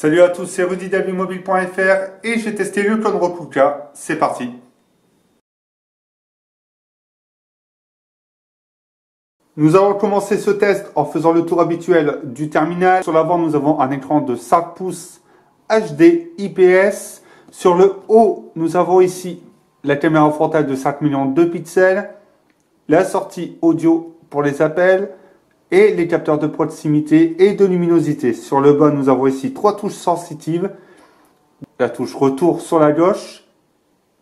Salut à tous, c'est Rudy d'Avimobile.fr et j'ai testé le clone Kuka. C'est parti. Nous allons commencer ce test en faisant le tour habituel du terminal. Sur l'avant, nous avons un écran de 5 pouces HD IPS. Sur le haut, nous avons ici la caméra frontale de 5 millions de pixels, la sortie audio pour les appels et les capteurs de proximité et de luminosité. Sur le bas, nous avons ici 3 touches sensitives. La touche retour sur la gauche,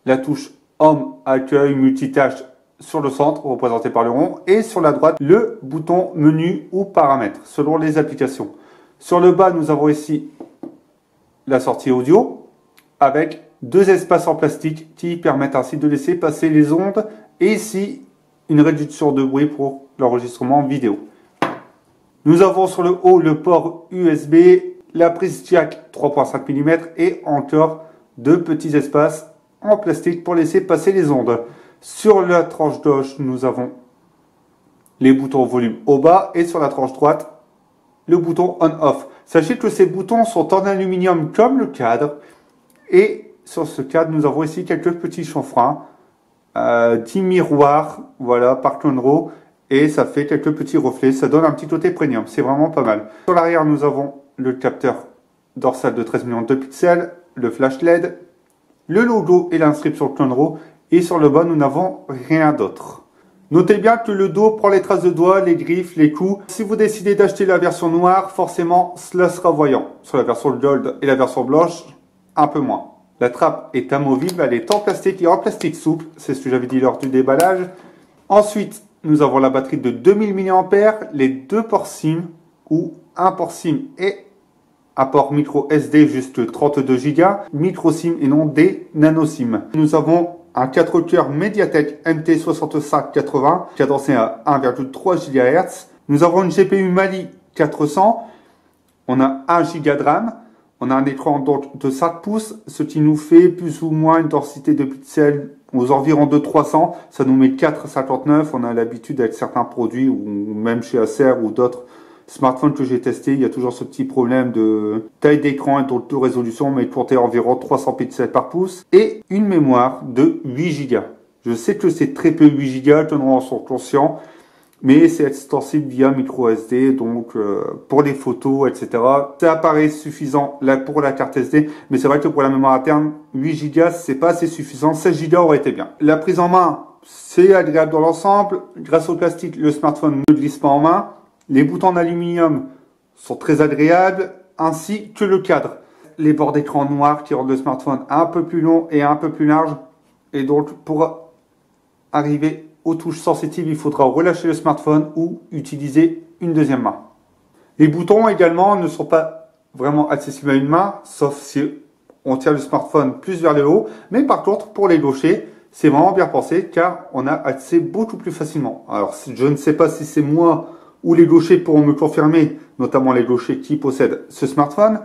la touche Home, accueil, multitâche sur le centre, représenté par le rond, et sur la droite, le bouton menu ou paramètres, selon les applications. Sur le bas, nous avons ici la sortie audio, avec 2 espaces en plastique qui permettent ainsi de laisser passer les ondes, et ici, une réduction de bruit pour l'enregistrement vidéo. Nous avons sur le haut le port USB, la prise jack 3.5 mm et encore 2 petits espaces en plastique pour laisser passer les ondes. Sur la tranche gauche, nous avons les boutons volume au bas et sur la tranche droite, le bouton on-off. Sachez que ces boutons sont en aluminium comme le cadre et sur ce cadre, nous avons ici quelques petits chanfreins, 10 miroirs, voilà, par Clone. Et ça fait quelques petits reflets, ça donne un petit côté premium, c'est vraiment pas mal. Sur l'arrière, nous avons le capteur dorsal de 13 millions de pixels, le flash LED, le logo et l'inscription Clone. Et sur le bas, nous n'avons rien d'autre. Notez bien que le dos prend les traces de doigts, les griffes, les coups. Si vous décidez d'acheter la version noire, forcément, cela sera voyant. Sur la version gold et la version blanche, un peu moins. La trappe est amovible, elle est en plastique et en plastique souple. C'est ce que j'avais dit lors du déballage. Ensuite, nous avons la batterie de 2000 mAh, les 2 ports SIM ou un port SIM et un port micro SD juste 32 Go, micro SIM et non des nano SIM. Nous avons un 4 cœurs MediaTek MT6580 cadencé à 1,3 GHz. Nous avons une GPU Mali 400. On a 1 Go de RAM. On a un écran donc de 5 pouces, ce qui nous fait plus ou moins une densité de pixels aux environs de 300. Ça nous met 4,59. On a l'habitude avec certains produits, ou même chez Acer ou d'autres smartphones que j'ai testés, il y a toujours ce petit problème de taille d'écran et donc de résolution, mais compter environ 300 pixels par pouce. Et une mémoire de 8 Go. Je sais que c'est très peu 8 Go, tout le monde en sont conscients. Mais c'est extensible via micro SD, donc pour les photos, etc. Ça apparaît suffisant là pour la carte SD, mais c'est vrai que pour la mémoire interne, 8 Go, c'est pas assez suffisant. 16 Go aurait été bien. La prise en main, c'est agréable dans l'ensemble. Grâce au plastique, le smartphone ne glisse pas en main. Les boutons en aluminium sont très agréables, ainsi que le cadre. Les bords d'écran noirs qui rendent le smartphone un peu plus long et un peu plus large. Et donc, pour arriver aux touches sensitives, il faudra relâcher le smartphone ou utiliser une deuxième main. Les boutons également ne sont pas vraiment accessibles à une main, sauf si on tire le smartphone plus vers le haut. Mais par contre, pour les gauchers, c'est vraiment bien pensé car on a accès beaucoup plus facilement. Alors, je ne sais pas si c'est moi ou les gauchers pourront me confirmer, notamment les gauchers qui possèdent ce smartphone,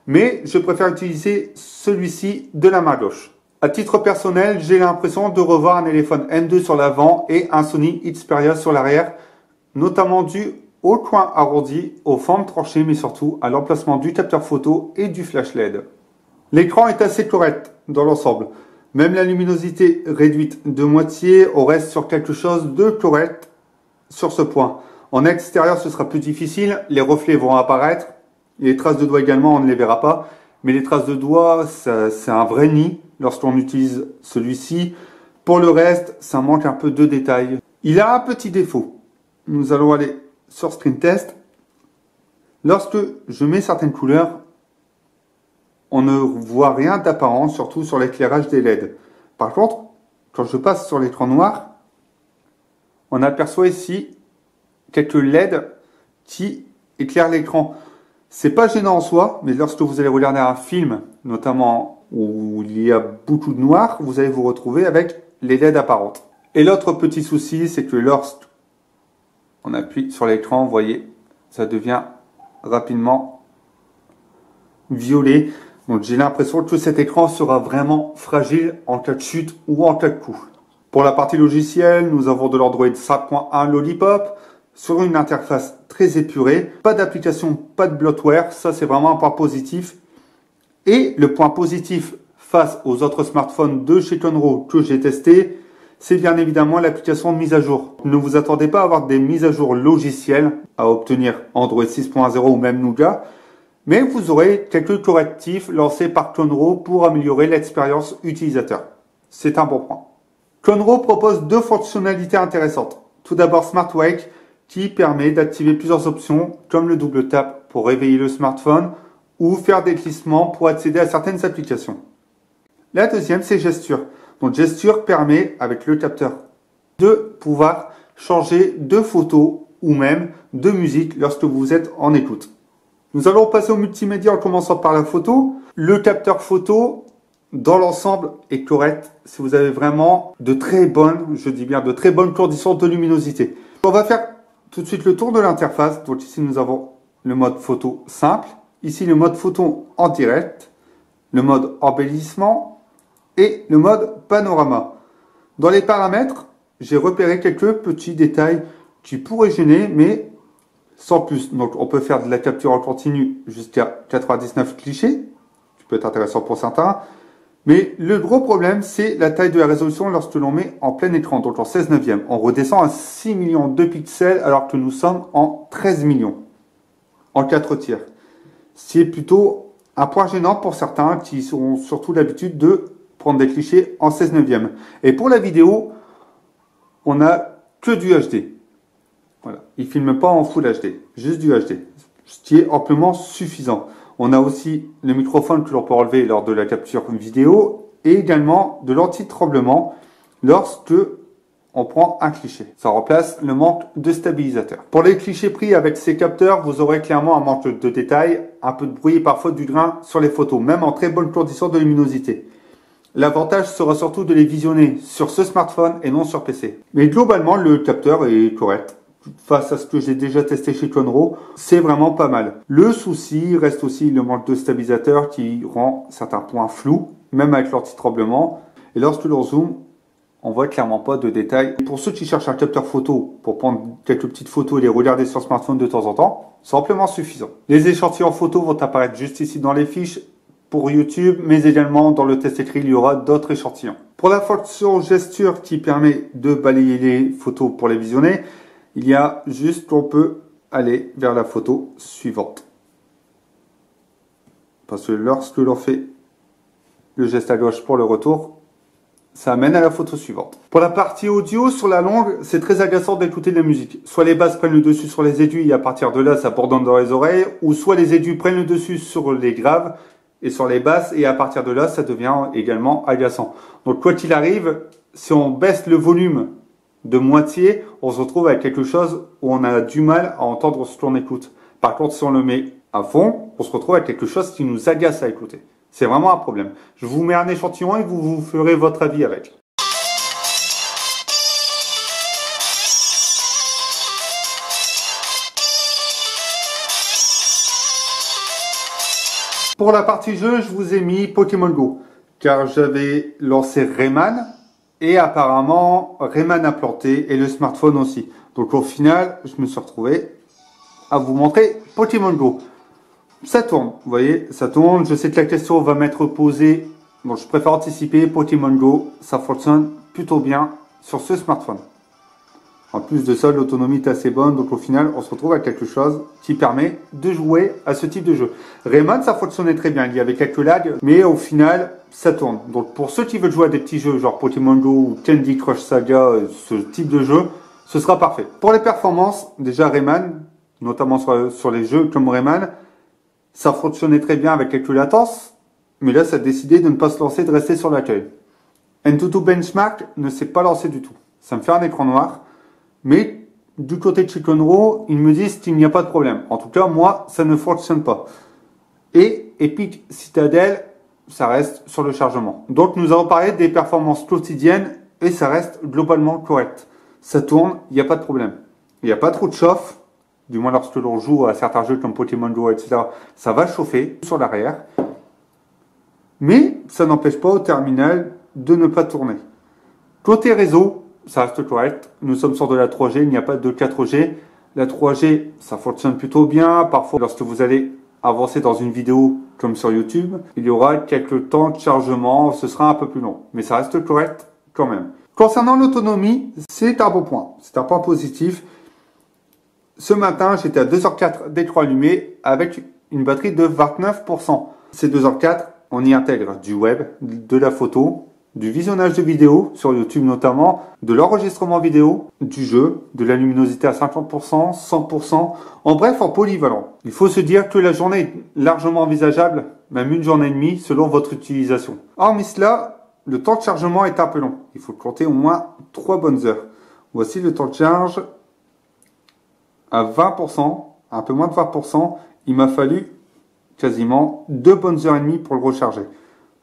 mais je préfère utiliser celui-ci de la main gauche. À titre personnel, j'ai l'impression de revoir un téléphone M2 sur l'avant et un Sony Xperia sur l'arrière, notamment dû au coin arrondi, aux formes tranchées, mais surtout à l'emplacement du capteur photo et du flash LED. L'écran est assez correct dans l'ensemble. Même la luminosité réduite de moitié, on reste sur quelque chose de correct sur ce point. En extérieur, ce sera plus difficile, les reflets vont apparaître, les traces de doigts également, on ne les verra pas, mais les traces de doigts, c'est un vrai nid lorsqu'on utilise celui-ci. Pour le reste, ça manque un peu de détails. Il a un petit défaut. Nous allons aller sur Screen Test. Lorsque je mets certaines couleurs, on ne voit rien d'apparent, surtout sur l'éclairage des LED. Par contre, quand je passe sur l'écran noir, on aperçoit ici quelques LED qui éclairent l'écran. C'est pas gênant en soi, mais lorsque vous allez regarder un film, notamment où il y a beaucoup de noir, vous allez vous retrouver avec les LED apparentes. Et l'autre petit souci, c'est que lorsqu'on appuie sur l'écran, vous voyez, ça devient rapidement violet. Donc j'ai l'impression que cet écran sera vraiment fragile en cas de chute ou en cas de coup. Pour la partie logicielle, nous avons de l'Android 5.1 Lollipop, sur une interface très épurée, pas d'application, pas de bloatware, ça c'est vraiment un point positif. Et le point positif face aux autres smartphones de chez Tonro que j'ai testé, c'est bien évidemment l'application de mise à jour. Ne vous attendez pas à avoir des mises à jour logicielles à obtenir Android 6.0 ou même Nougat, mais vous aurez quelques correctifs lancés par Tonro pour améliorer l'expérience utilisateur. C'est un bon point. Tonro propose deux fonctionnalités intéressantes. Tout d'abord Smart Wake qui permet d'activer plusieurs options comme le double tap pour réveiller le smartphone ou faire des glissements pour accéder à certaines applications. La deuxième, c'est Gesture. Donc Gesture permet, avec le capteur, de pouvoir changer de photo ou même de musique lorsque vous êtes en écoute. Nous allons passer au multimédia en commençant par la photo. Le capteur photo, dans l'ensemble, est correct si vous avez vraiment de très bonnes, je dis bien de très bonnes conditions de luminosité. On va faire tout de suite le tour de l'interface. Donc ici, nous avons le mode photo simple. Ici, le mode photo en direct, le mode embellissement et le mode panorama. Dans les paramètres, j'ai repéré quelques petits détails qui pourraient gêner, mais sans plus. Donc, on peut faire de la capture en continu jusqu'à 99 clichés, qui peut être intéressant pour certains. Mais le gros problème, c'est la taille de la résolution lorsque l'on met en plein écran, donc en 16 neuvième. On redescend à 6 millions de pixels alors que nous sommes en 13 millions, en 4 tiers. C'est plutôt un point gênant pour certains qui auront surtout l'habitude de prendre des clichés en 16 neuvième. Et pour la vidéo, on n'a que du HD. Voilà. Il ne filme pas en Full HD, juste du HD, ce qui est amplement suffisant. On a aussi le microphone que l'on peut enlever lors de la capture vidéo et également de l'anti-tremblement lorsque on prend un cliché. Ça remplace le manque de stabilisateur. Pour les clichés pris avec ces capteurs, vous aurez clairement un manque de détails, un peu de bruit et parfois du grain sur les photos, même en très bonnes conditions de luminosité. L'avantage sera surtout de les visionner sur ce smartphone et non sur PC. Mais globalement, le capteur est correct. Face à ce que j'ai déjà testé chez Tonro, c'est vraiment pas mal. Le souci reste aussi le manque de stabilisateur qui rend certains points flous, même avec l'anti-tremblement. Et lorsque l'on zoome, on voit clairement pas de détails. Pour ceux qui cherchent un capteur photo pour prendre quelques petites photos et les regarder sur smartphone de temps en temps, c'est amplement suffisant. Les échantillons photos vont apparaître juste ici dans les fiches pour YouTube, mais également dans le test écrit, il y aura d'autres échantillons. Pour la fonction gesture qui permet de balayer les photos pour les visionner, il y a juste qu'on peut aller vers la photo suivante. Parce que lorsque l'on fait le geste à gauche pour le retour, ça amène à la photo suivante. Pour la partie audio, sur la longue, c'est très agaçant d'écouter de la musique. Soit les basses prennent le dessus sur les aigus et à partir de là, ça bourdonne dans les oreilles, ou soit les aigus prennent le dessus sur les graves et sur les basses et à partir de là, ça devient également agaçant. Donc quoi qu'il arrive, si on baisse le volume de moitié, on se retrouve avec quelque chose où on a du mal à entendre ce qu'on écoute. Par contre, si on le met à fond, on se retrouve avec quelque chose qui nous agace à écouter. C'est vraiment un problème. Je vous mets un échantillon et vous ferez votre avis avec. Pour la partie jeu, je vous ai mis Pokémon Go, car j'avais lancé Rayman, et apparemment Rayman a planté, et le smartphone aussi. Donc au final, je me suis retrouvé à vous montrer Pokémon Go. Ça tourne, vous voyez, ça tourne. Je sais que la question va m'être posée, donc je préfère anticiper. Pokémon Go, ça fonctionne plutôt bien sur ce smartphone. En plus de ça, l'autonomie est assez bonne, donc au final, on se retrouve avec quelque chose qui permet de jouer à ce type de jeu. Rayman, ça fonctionnait très bien, il y avait quelques lags, mais au final, ça tourne. Donc pour ceux qui veulent jouer à des petits jeux, genre Pokémon Go ou Candy Crush Saga, ce type de jeu, ce sera parfait. Pour les performances, déjà Rayman, notamment sur les jeux comme Rayman, ça fonctionnait très bien avec quelques latences, mais là, ça a décidé de ne pas se lancer, de rester sur l'accueil. Antutu Benchmark ne s'est pas lancé du tout. Ça me fait un écran noir. Mais du côté de chez Tonro, ils me disent qu'il n'y a pas de problème. En tout cas, moi, ça ne fonctionne pas. Et Epic Citadel, ça reste sur le chargement. Donc, nous avons parlé des performances quotidiennes et ça reste globalement correct. Ça tourne, il n'y a pas de problème. Il n'y a pas trop de chauffe. Du moins, lorsque l'on joue à certains jeux comme Pokémon Go, etc., ça va chauffer sur l'arrière. Mais ça n'empêche pas au terminal de ne pas tourner. Côté réseau, ça reste correct. Nous sommes sur de la 3G, il n'y a pas de 4G. La 3G, ça fonctionne plutôt bien. Parfois, lorsque vous allez avancer dans une vidéo comme sur YouTube, il y aura quelques temps de chargement, ce sera un peu plus long, mais ça reste correct quand même. Concernant l'autonomie, c'est un bon point, c'est un point positif. Ce matin, j'étais à 2h04 d'écran allumé avec une batterie de 29%. Ces 2h04, on y intègre du web, de la photo, du visionnage de vidéos sur YouTube notamment, de l'enregistrement vidéo, du jeu, de la luminosité à 50%, 100%, en bref en polyvalent. Il faut se dire que la journée est largement envisageable, même une journée et demie selon votre utilisation. Hormis cela, le temps de chargement est un peu long. Il faut compter au moins 3 bonnes heures. Voici le temps de charge à 20%, un peu moins de 20%. Il m'a fallu quasiment 2 bonnes heures et demie pour le recharger.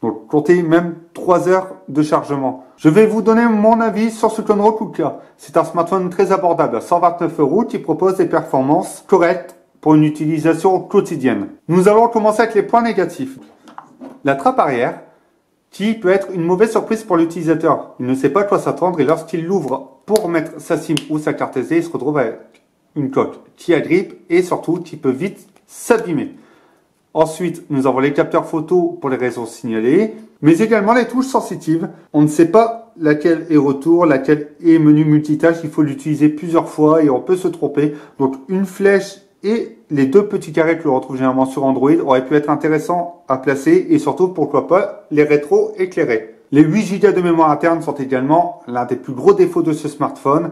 Donc, comptez même 3 heures de chargement. Je vais vous donner mon avis sur ce Clone Kuka. C'est un smartphone très abordable à 129 € qui propose des performances correctes pour une utilisation quotidienne. Nous allons commencer avec les points négatifs. La trappe arrière, qui peut être une mauvaise surprise pour l'utilisateur. Il ne sait pas à quoi s'attendre et lorsqu'il l'ouvre pour mettre sa SIM ou sa carte SD, il se retrouve avec une coque qui agrippe et surtout qui peut vite s'abîmer. Ensuite, nous avons les capteurs photo pour les raisons signalées, mais également les touches sensitives. On ne sait pas laquelle est retour, laquelle est menu multitâche. Il faut l'utiliser plusieurs fois et on peut se tromper. Donc, une flèche et les 2 petits carrés que l'on retrouve généralement sur Android auraient pu être intéressants à placer et surtout, pourquoi pas, les rétro éclairés. Les 8 Go de mémoire interne sont également l'un des plus gros défauts de ce smartphone.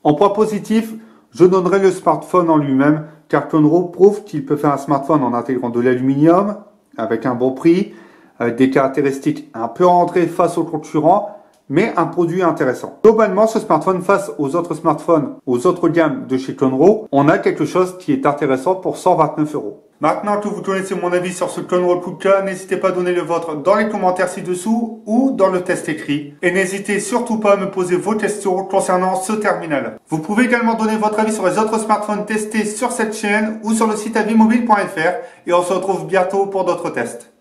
En point positif, je donnerai le smartphone en lui-même, car Clone prouve qu'il peut faire un smartphone en intégrant de l'aluminium, avec un bon prix, avec des caractéristiques un peu rentrées face aux concurrents, mais un produit intéressant. Globalement, ce smartphone face aux autres smartphones, aux autres gammes de chez Clone, on a quelque chose qui est intéressant pour 129 €. Maintenant que vous connaissez mon avis sur ce Clone Kuka, n'hésitez pas à donner le vôtre dans les commentaires ci-dessous ou dans le test écrit. Et n'hésitez surtout pas à me poser vos questions concernant ce terminal. Vous pouvez également donner votre avis sur les autres smartphones testés sur cette chaîne ou sur le site avimobile.fr et on se retrouve bientôt pour d'autres tests.